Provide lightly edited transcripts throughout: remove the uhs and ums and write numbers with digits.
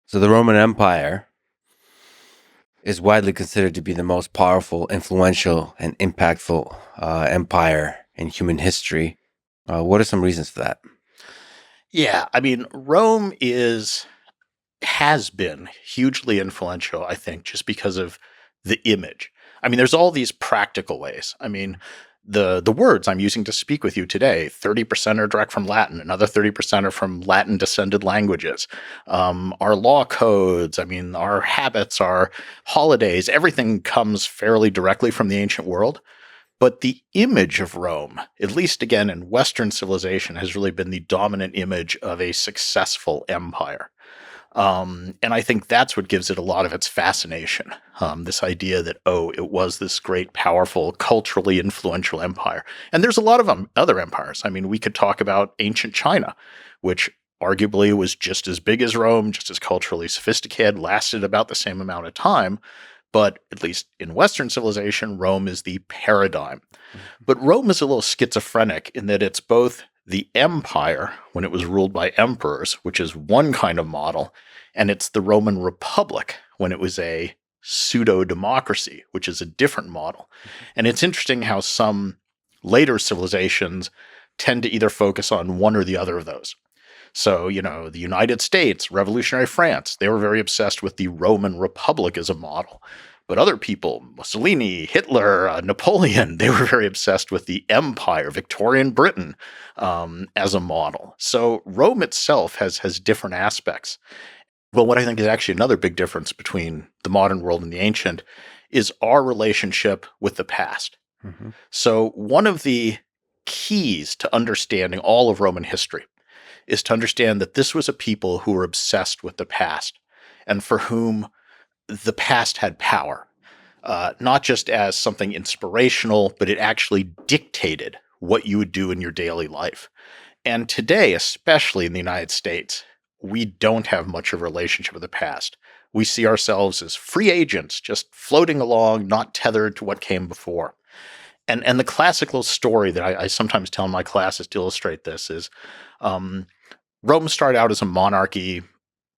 So the Roman Empire is widely considered to be the most powerful, influential, and impactful empire in human history. What are some reasons for that? Yeah, I mean, Rome has been hugely influential, I think, just because of the image. I mean, there's all these practical ways. I mean, the words I'm using to speak with you today, 30% are direct from Latin, another 30% are from Latin descended languages. Our law codes, I mean, our habits, our holidays, everything comes fairly directly from the ancient world. But the image of Rome, at least again in Western civilization, has really been the dominant image of a successful empire. And I think that's what gives it a lot of its fascination. This idea that, oh, it was this great, powerful, culturally influential empire. And there's a lot of other empires. I mean, we could talk about ancient China, which arguably was just as big as Rome, just as culturally sophisticated, lasted about the same amount of time. But at least in Western civilization, Rome is the paradigm. But Rome is a little schizophrenic in that it's both the empire when it was ruled by emperors, which is one kind of model, and it's the Roman Republic when it was a pseudo-democracy, which is a different model. And it's interesting how some later civilizations tend to either focus on one or the other of those. So, the United States, Revolutionary France, they were very obsessed with the Roman Republic as a model. But other people, Mussolini, Hitler, Napoleon, they were very obsessed with the empire, Victorian Britain, as a model. So Rome itself has different aspects. Well, what I think is actually another big difference between the modern world and the ancient is our relationship with the past. Mm-hmm. So one of the keys to understanding all of Roman history is to understand that this was a people who were obsessed with the past and for whom the past had power, not just as something inspirational, but it actually dictated what you would do in your daily life. And today, especially in the United States, we don't have much of a relationship with the past. We see ourselves as free agents, just floating along, not tethered to what came before. And the classical story that I sometimes tell in my classes to illustrate this is Rome started out as a monarchy.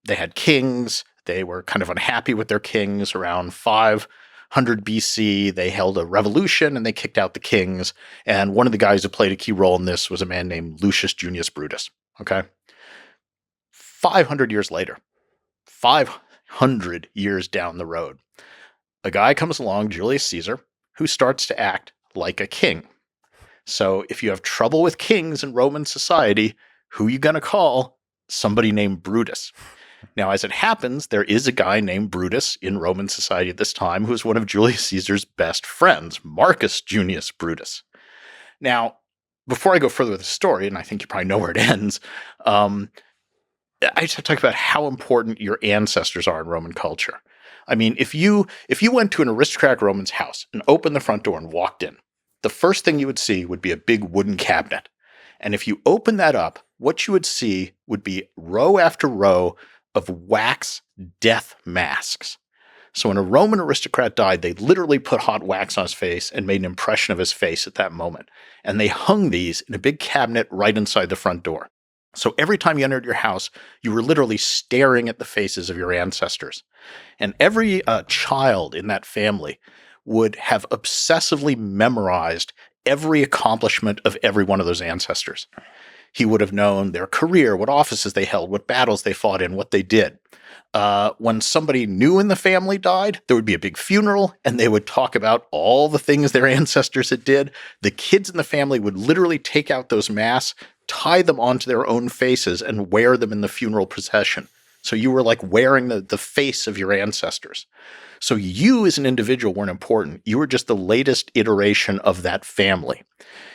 They had kings. They were kind of unhappy with their kings. Around 500 BC, they held a revolution and they kicked out the kings. And one of the guys who played a key role in this was a man named Lucius Junius Brutus. Okay. 500 years later, 500 years down the road, a guy comes along, Julius Caesar, who starts to act like a king. So if you have trouble with kings in Roman society, who are you going to call? Somebody named Brutus. Now, as it happens, there is a guy named Brutus in Roman society at this time who is one of Julius Caesar's best friends, Marcus Junius Brutus. Now, before I go further with the story, and I think you probably know where it ends, I just have to talk about how important your ancestors are in Roman culture. I mean, if you went to an aristocratic Roman's house and opened the front door and walked in, the first thing you would see would be a big wooden cabinet. And if you open that up, what you would see would be row after row of wax death masks. So when a Roman aristocrat died, they literally put hot wax on his face and made an impression of his face at that moment. And they hung these in a big cabinet right inside the front door. So every time you entered your house, you were literally staring at the faces of your ancestors. And every child in that family would have obsessively memorized every accomplishment of every one of those ancestors. He would have known their career, what offices they held, what battles they fought in, what they did. When somebody new in the family died, there would be a big funeral, and they would talk about all the things their ancestors had did. The kids in the family would literally take out those masks, tie them onto their own faces, and wear them in the funeral procession. So you were like wearing the face of your ancestors. So you as an individual weren't important. You were just the latest iteration of that family.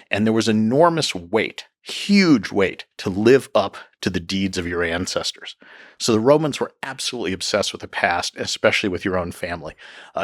And there was enormous weight, huge weight, to live up to the deeds of your ancestors. So the Romans were absolutely obsessed with the past, especially with your own family.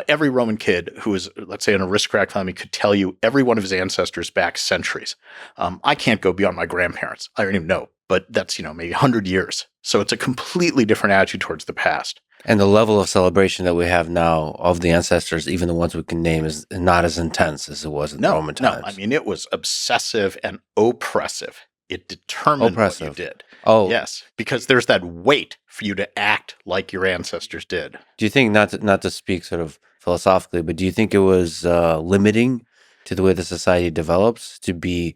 Every Roman kid who was, let's say, an aristocratic family could tell you every one of his ancestors back centuries. I can't go beyond my grandparents. I don't even know, but that's, maybe 100 years. So it's a completely different attitude towards the past. And the level of celebration that we have now of the ancestors, even the ones we can name, is not as intense as it was in Roman times. No, I mean, it was obsessive and oppressive. It determined what you Oppressive. did. Oh, Yes, because there's that weight for you to act like your ancestors did. do you think, not to speak sort of philosophically, but do you think it was limiting to the way the society develops to be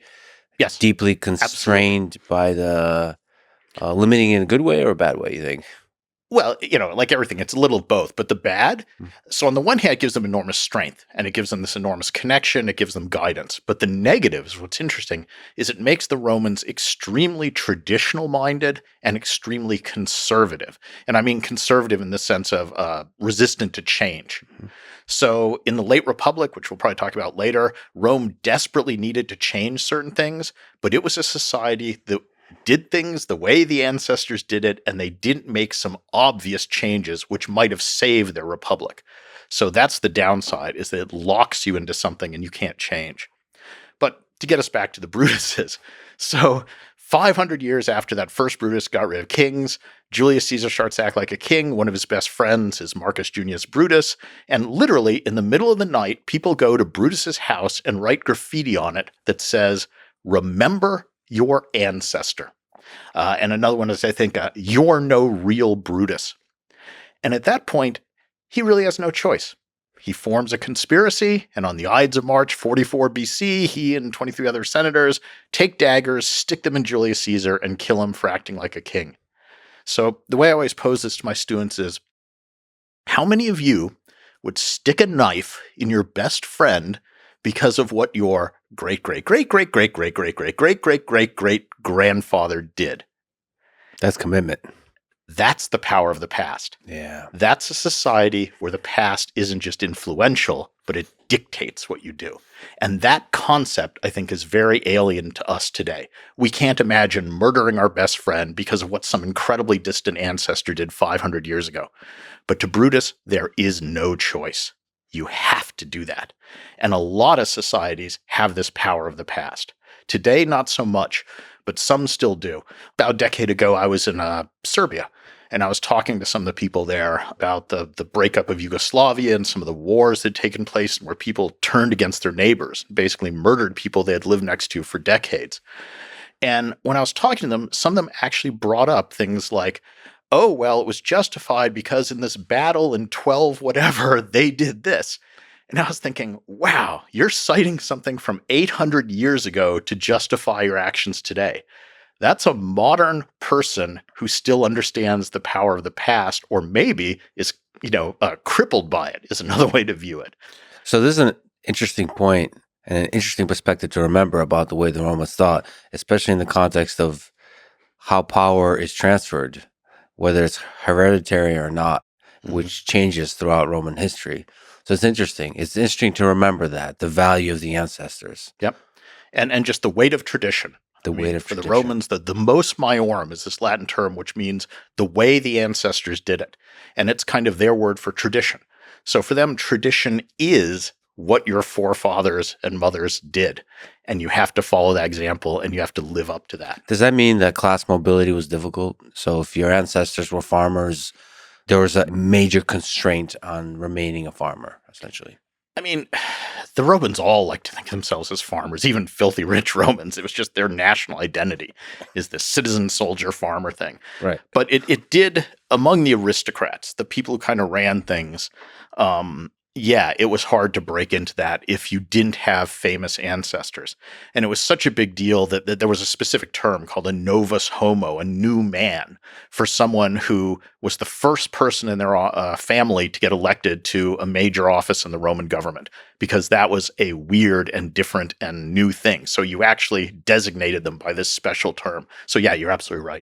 Yes, deeply absolutely. constrained by the limiting in a good way or a bad way, you think? Well, like everything, it's a little of both. But the bad, Mm. so on the one hand, it gives them enormous strength and it gives them this enormous connection. It gives them guidance. But the negatives, what's interesting, is it makes the Romans extremely traditional minded and extremely conservative. And I mean conservative in the sense of resistant to change. Mhm. So in the late Republic, which we'll probably talk about later, Rome desperately needed to change certain things, but it was a society that did things the way the ancestors did it, and they didn't make some obvious changes which might have saved their republic. So that's the downside, is that it locks you into something and you can't change. But to get us back to the Brutuses, so 500 years after that first Brutus got rid of kings, Julius Caesar starts to act like a king. One of his best friends is Marcus Junius Brutus. And literally, in the middle of the night, people go to Brutus's house and write graffiti on it that says, "Remember your ancestor." And another one is, I think, "You're no real Brutus." And at that point, he really has no choice. He forms a conspiracy, and on the Ides of March 44 BC, he and 23 other senators take daggers, stick them in Julius Caesar, and kill him for acting like a king. So the way I always pose this to my students is, how many of you would stick a knife in your best friend because of what your great great great great great great great great great great great great grandfather did? That's commitment. That's the power of the past. Yeah. That's a society where the past isn't just influential, but it dictates what you do. And that concept, I think, is very alien to us today. We can't imagine murdering our best friend because of what some incredibly distant ancestor did 500 years ago. But to Brutus, there is no choice. You have to do that. And a lot of societies have this power of the past. Today, not so much, but some still do. About a decade ago, I was in Serbia, and I was talking to some of the people there about the breakup of Yugoslavia and some of the wars that had taken place where people turned against their neighbors, basically murdered people they had lived next to for decades. And when I was talking to them, some of them actually brought up things like, "Oh, well, it was justified because in this battle in 12 whatever, they did this." And I was thinking, wow, you're citing something from 800 years ago to justify your actions today. That's a modern person who still understands the power of the past, or maybe is, crippled by it, is another way to view it. So this is an interesting point and an interesting perspective to remember about the way the Romans thought, especially in the context of how power is transferred, whether it's hereditary or not, which changes throughout Roman history. So it's interesting. It's interesting to remember that, the value of the ancestors. Yep. And just the weight of tradition. The weight of for tradition. the Romans, the mos maiorum is this Latin term, which means the way the ancestors did it. And it's kind of their word for tradition. So for them, tradition is what your forefathers and mothers did. And you have to follow that example and you have to live up to that. Does that mean that class mobility was difficult? So if your ancestors were farmers, there was a major constraint on remaining a farmer, essentially. I mean, the Romans all like to think of themselves as farmers, even filthy rich Romans. It was just their national identity is the citizen soldier farmer thing. Right. But it did, among the aristocrats, the people who kind of ran things, it was hard to break into that if you didn't have famous ancestors. And it was such a big deal that there was a specific term called a novus homo, a new man, for someone who was the first person in their family to get elected to a major office in the Roman government, because that was a weird and different and new thing. So you actually designated them by this special term. So yeah, you're absolutely right.